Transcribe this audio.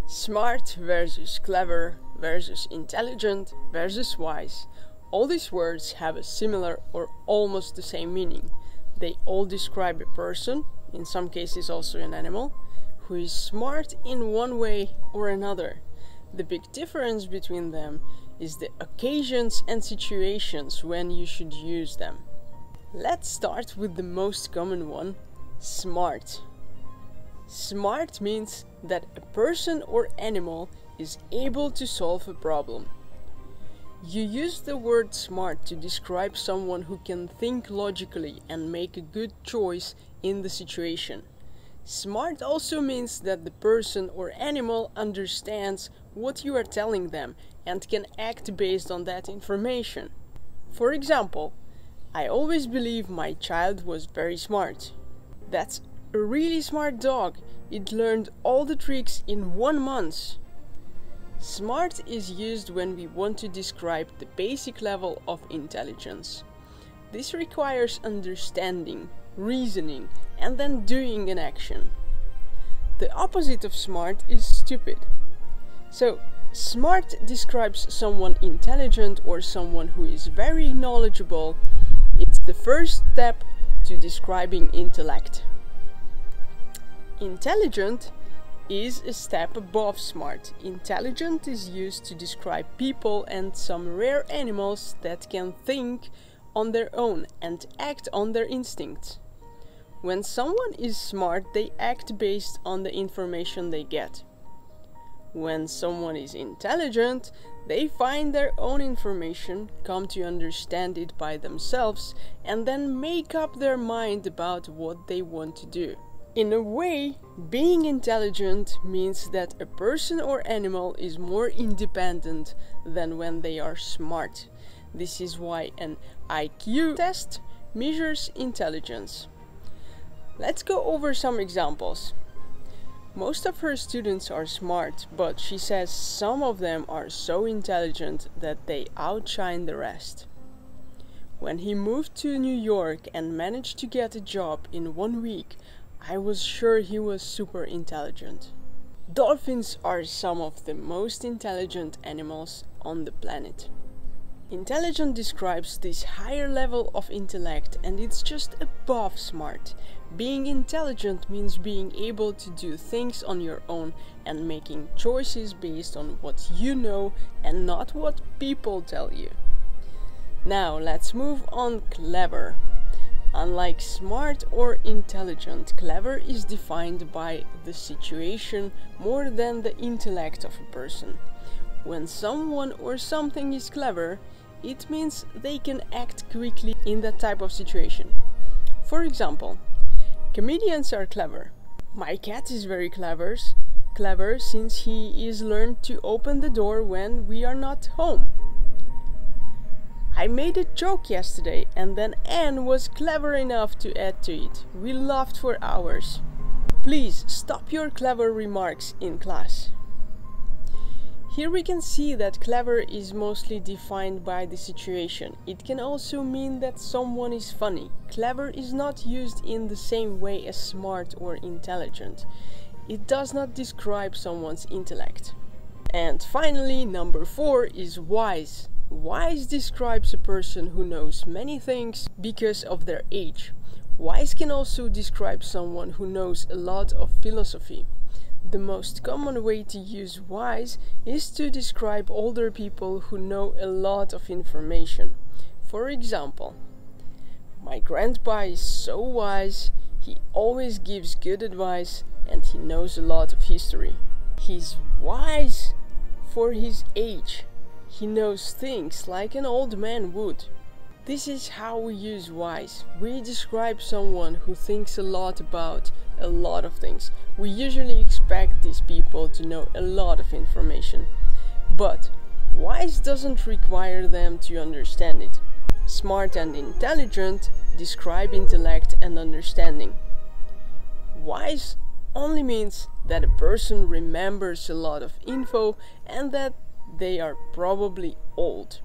Smart versus clever versus intelligent versus wise. All these words have a similar or almost the same meaning. They all describe a person, in some cases also an animal, who is smart in one way or another. The big difference between them is the occasions and situations when you should use them. Let's start with the most common one, smart. Smart means that a person or animal is able to solve a problem. You use the word smart to describe someone who can think logically and make a good choice in the situation. Smart also means that the person or animal understands what you are telling them and can act based on that information. For example, I always believe my child was very smart. That's a really smart dog. It learned all the tricks in 1 month. Smart is used when we want to describe the basic level of intelligence. This requires understanding, reasoning, and then doing an action. The opposite of smart is stupid. So, smart describes someone intelligent or someone who is very knowledgeable. It's the first step to describing intellect. Intelligent is a step above smart. Intelligent is used to describe people and some rare animals that can think on their own and act on their instincts. When someone is smart, they act based on the information they get. When someone is intelligent, they find their own information, come to understand it by themselves, and then make up their mind about what they want to do. In a way, being intelligent means that a person or animal is more independent than when they are smart. This is why an IQ test measures intelligence. Let's go over some examples. Most of her students are smart, but she says some of them are so intelligent that they outshine the rest. When he moved to New York and managed to get a job in 1 week, I was sure he was super intelligent. Dolphins are some of the most intelligent animals on the planet. Intelligent describes this higher level of intellect, and it's just above smart. Being intelligent means being able to do things on your own and making choices based on what you know and not what people tell you. Now let's move on. Clever. Unlike smart or intelligent, clever is defined by the situation more than the intellect of a person. When someone or something is clever, it means they can act quickly in that type of situation. For example, comedians are clever. My cat is very clever since he is learned to open the door when we are not home. I made a joke yesterday and then Anne was clever enough to add to it. We laughed for hours. Please stop your clever remarks in class. Here we can see that clever is mostly defined by the situation. It can also mean that someone is funny. Clever is not used in the same way as smart or intelligent. It does not describe someone's intellect. And finally, number 4 is wise. Wise describes a person who knows many things because of their age. Wise can also describe someone who knows a lot of philosophy. The most common way to use wise is to describe older people who know a lot of information. For example, my grandpa is so wise, he always gives good advice and he knows a lot of history. He's wise for his age. He knows things like an old man would. This is how we use wise. We describe someone who thinks a lot about a lot of things. We usually expect these people to know a lot of information. But wise doesn't require them to understand it. Smart and intelligent describe intellect and understanding. Wise only means that a person remembers a lot of info and that they are probably old.